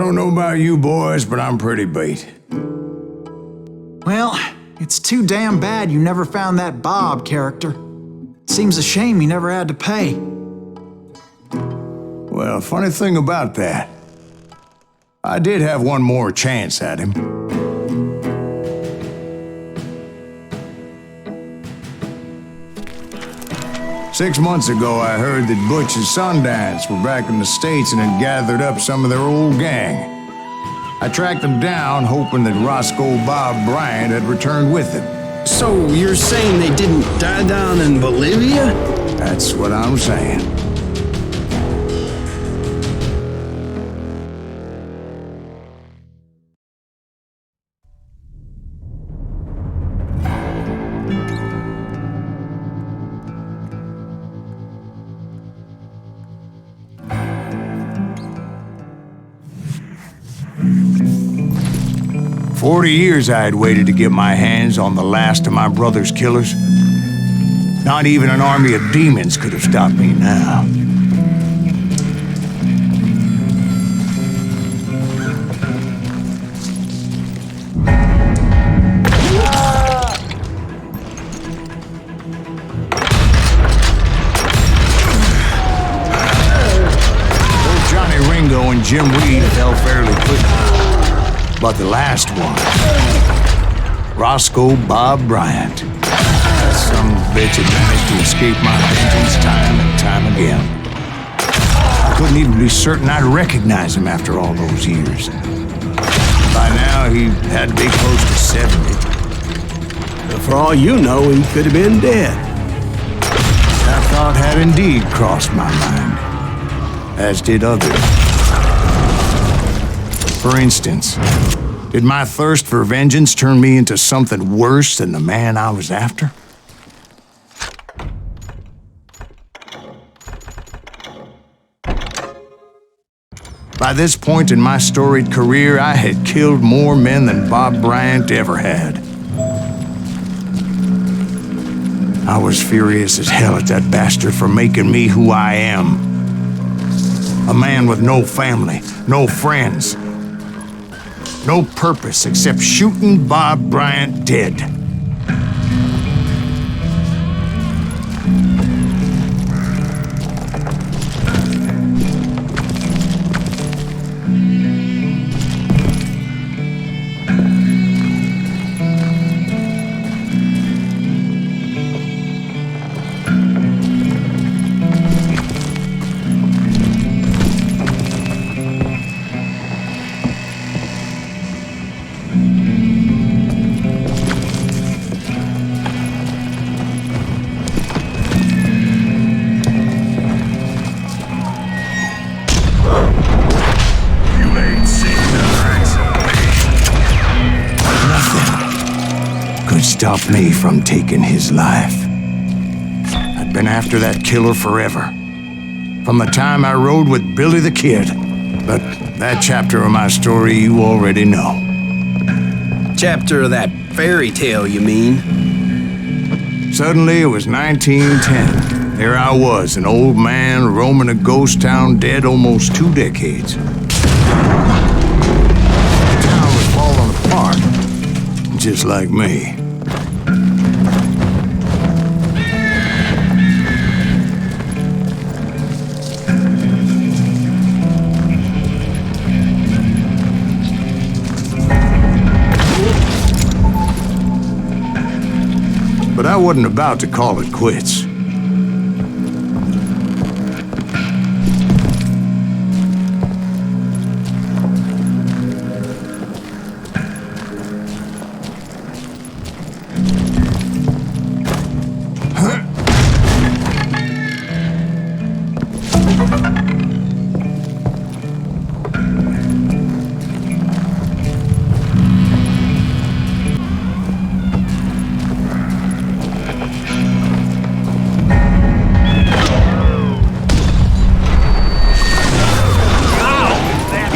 don't know about you boys, but I'm pretty beat. Well, it's too damn bad you never found that Bob character. Seems a shame you never had to pay. Well, funny thing about that, I did have one more chance at him. Six months ago, I heard that Butch and Sundance were back in the States and had gathered up some of their old gang. I tracked them down, hoping that Roscoe Bob Bryant had returned with them. So you're saying they didn't die down in Bolivia? That's what I'm saying. "40 years I had waited to get my hands on the last of my brother's killers. Not even an army of demons could have stopped me now. Both Johnny Ringo and Jim Reed fell fairly quickly. But the last one, Roscoe Bob Bryant, that son of a bitch had managed to escape my vengeance time and time again. I couldn't even be certain I'd recognize him after all those years. By now, he had to be close to 70. But for all you know, he could have been dead. That thought had indeed crossed my mind, as did others. For instance, did my thirst for vengeance turn me into something worse than the man I was after? By this point in my storied career, I had killed more men than Bob Bryant ever had. I was furious as hell at that bastard for making me who I am. A man with no family, no friends, no purpose except shooting Bob Bryant dead. Stop me from taking his life. I'd been after that killer forever. From the time I rode with Billy the Kid. But that chapter of my story you already know. Chapter of that fairy tale, you mean? Suddenly it was 1910. There I was, an old man roaming a ghost town dead almost 2 decades. The town was falling apart, just like me. But I wasn't about to call it quits.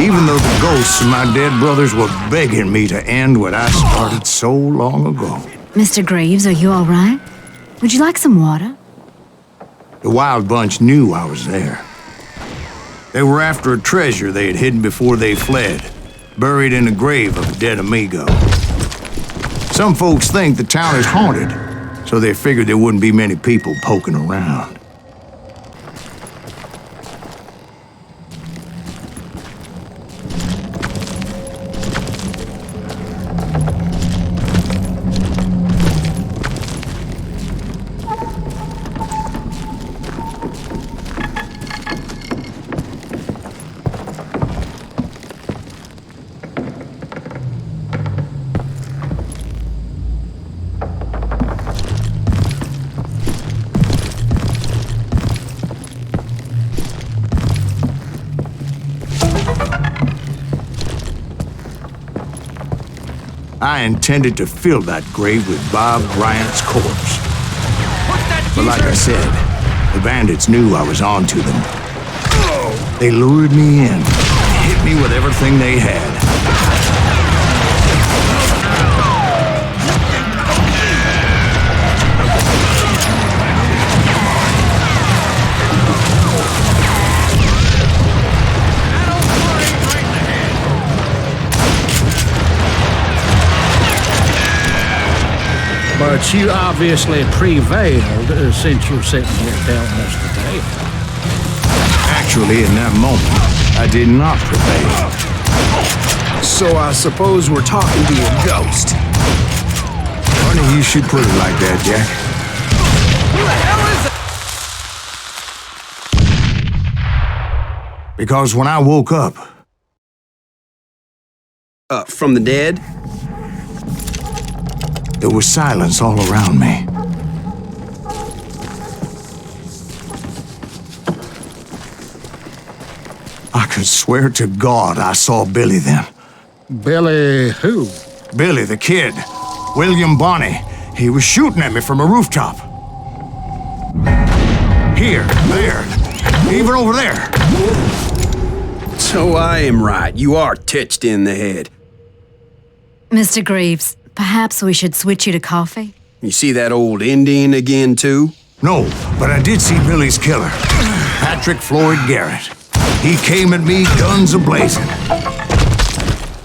Even though the ghosts of my dead brothers were begging me to end what I started so long ago. Mr. Gривз, are you all right? Would you like some water? The Wild Bunch knew I was there. They were after a treasure they had hidden before they fled, buried in the grave of a dead amigo. Some folks think the town is haunted, so they figured there wouldn't be many people poking around. I intended to fill that grave with Bob Bryant's corpse. But like I said, the bandits knew I was on to them. They lured me in, hit me with everything they had. But you obviously prevailed since you're sitting here telling us today. Actually, in that moment, I did not prevail. So I suppose we're talking to a ghost. Funny you should put it like that, Jack. Who the hell is it? Because when I woke up, From the dead? there was silence all around me. I could swear to God I saw Billy then. Billy who? Billy, the kid. William Bonney. He was shooting at me from a rooftop. Here, there, even over there. So I am right. You are titched in the head. Mr. Gривз, perhaps we should switch you to coffee? You see that old Indian again, too? No, but I did see Billy's killer, Patrick Floyd Garrett. He came at me, guns a-blazing.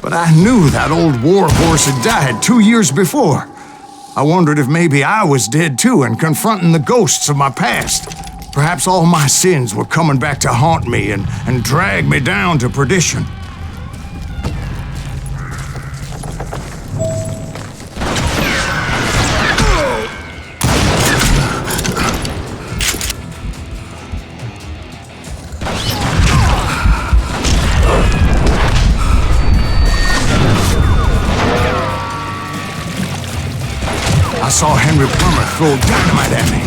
But I knew that old war horse had died 2 years before. I wondered if maybe I was dead too and confronting the ghosts of my past. Perhaps all my sins were coming back to haunt me and drag me down to perdition. I saw Henry Plummer throw dynamite at me.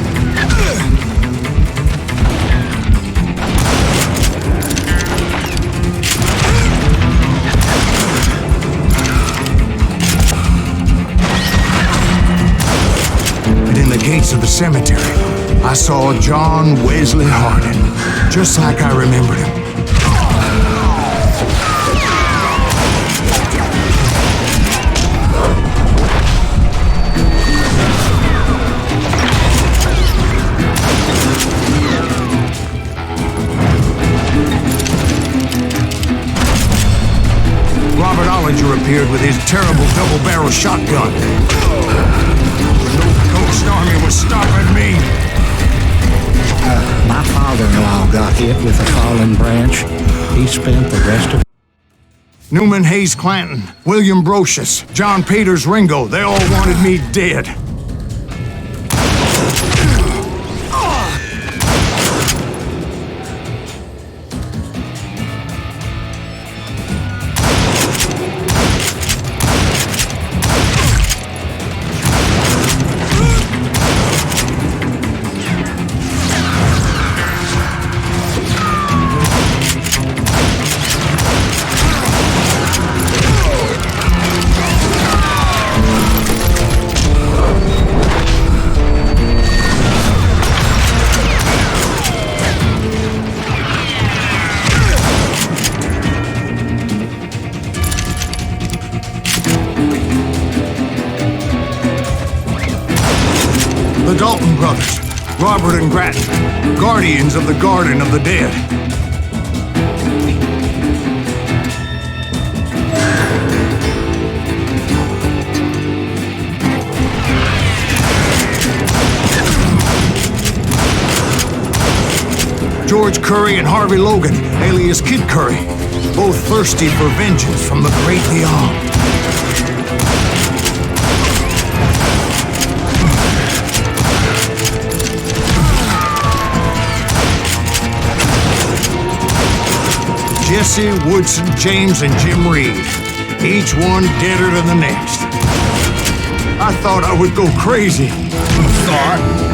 And in the gates of the cemetery, I saw John Wesley Hardin, just like I remembered him. Appeared with his terrible double-barrel shotgun. No ghost army was stopping me. My father-in-law got hit with a fallen branch. He spent the rest of... Newman Hayes Clanton, William Brocious, John Peters Ringo, they all wanted me dead. The Dalton brothers, Robert and Grattan, guardians of the Garden of the Dead. George Curry and Harvey Logan, alias Kid Curry, both thirsty for vengeance from the great beyond. Jesse, Woodson, James, and Jim Reed, each one deader than the next. I thought I would go crazy. Thought?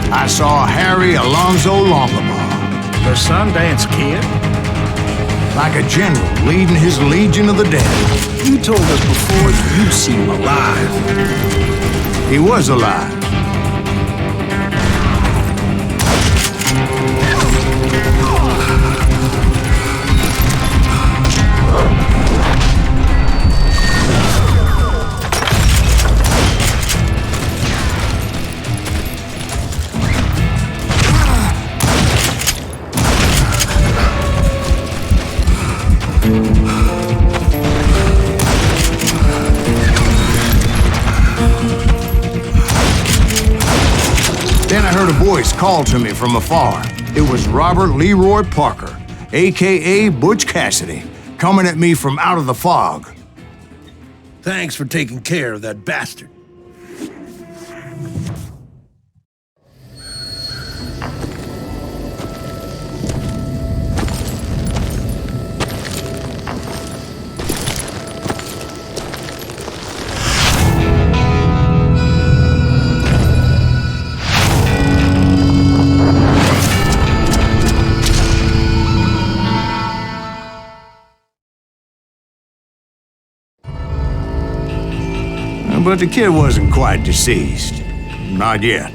I saw Harry Alonzo Longabaugh. The Sundance Kid? Like a general leading his legion of the dead. You told us before you see him alive. He was alive. Then I heard a voice call to me from afar. It was Robert Leroy Parker, a.k.a. Butch Cassidy, coming at me from out of the fog. Thanks for taking care of that bastard. But the kid wasn't quite deceased. Not yet.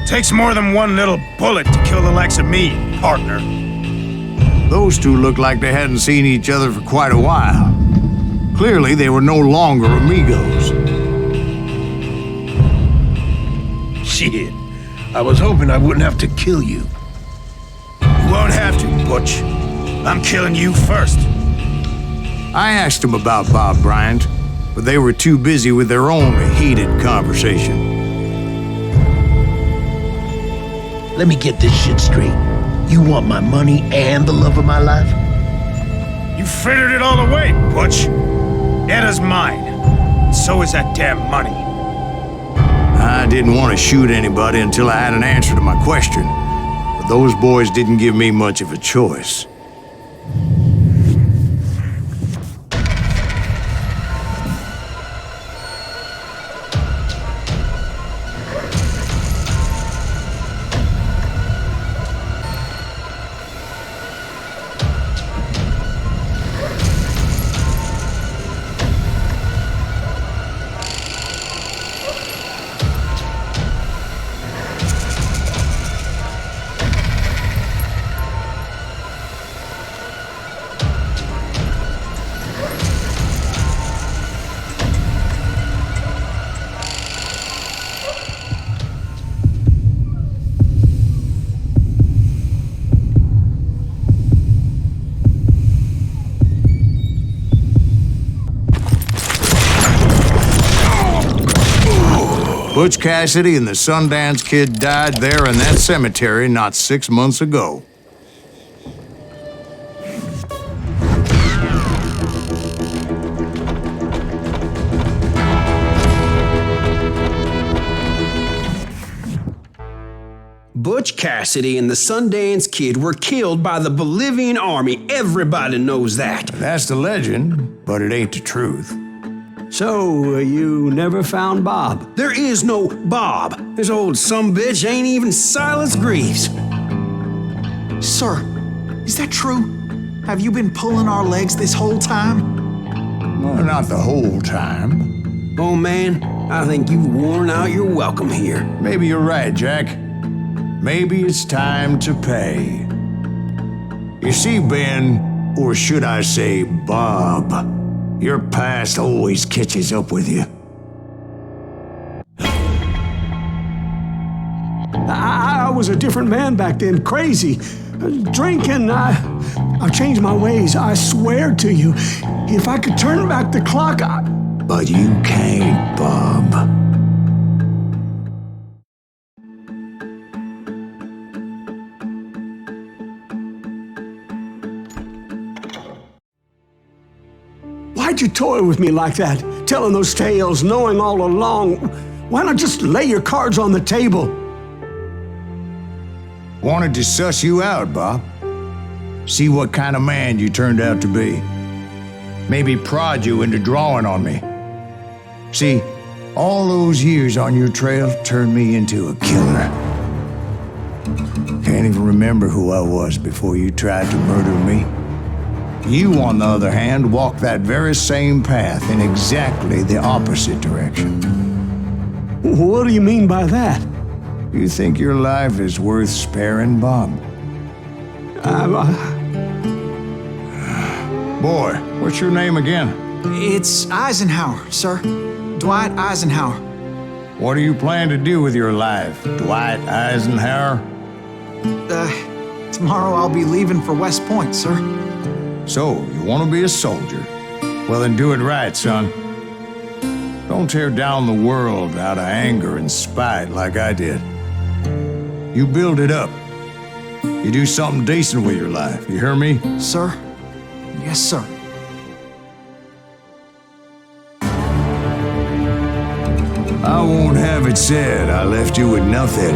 Takes more than one little bullet to kill the likes of me, partner. Those two looked like they hadn't seen each other for quite a while. Clearly, they were no longer amigos. Shit. I was hoping I wouldn't have to kill you. You won't have to, Butch. I'm killing you first. I asked them about Bob Bryant, but they were too busy with their own heated conversation. Let me get this shit straight. You want my money and the love of my life? You frittered it all away, Butch. Etta's mine. So is that damn money. I didn't want to shoot anybody until I had an answer to my question, but those boys didn't give me much of a choice. Butch Cassidy and the Sundance Kid died there in that cemetery not 6 months ago. Butch Cassidy and the Sundance Kid were killed by the Bolivian army. Everybody knows that. That's the legend, but it ain't the truth. So, you never found Bob? There is no Bob. This old sumbitch ain't even Sайлас Gривз. Sir, is that true? Have you been pulling our legs this whole time? Well, not the whole time. Oh man, I think you've worn out your welcome here. Maybe you're right, Jack. maybe it's time to pay. You see, Ben, or should I say Bob, your past always catches up with you. I was a different man back then, crazy. Drinking, I've changed my ways, I swear to you. If I could turn back the clock, But you can't, Bob. Why'd you toy with me like that? Telling those tales, knowing all along. Why not just lay your cards on the table? Wanted to suss you out, Bob. See what kind of man you turned out to be. Maybe prod you into drawing on me. See, all those years on your trail turned me into a killer. Can't even remember who I was before you tried to murder me. You, on the other hand, walked that very same path in exactly the opposite direction. What do you mean by that? You think your life is worth sparing, Bob? Boy, what's your name again? It's Eisenhower, sir. Dwight Eisenhower. What do you plan to do with your life, Dwight Eisenhower? Tomorrow I'll be leaving for West Point, sir. So, you want to be a soldier? Well, then do it right, son. Don't tear down the world out of anger and spite like I did. You build it up. You do something decent with your life, you hear me? Sir? Yes, sir. I won't have it said I left you with nothing.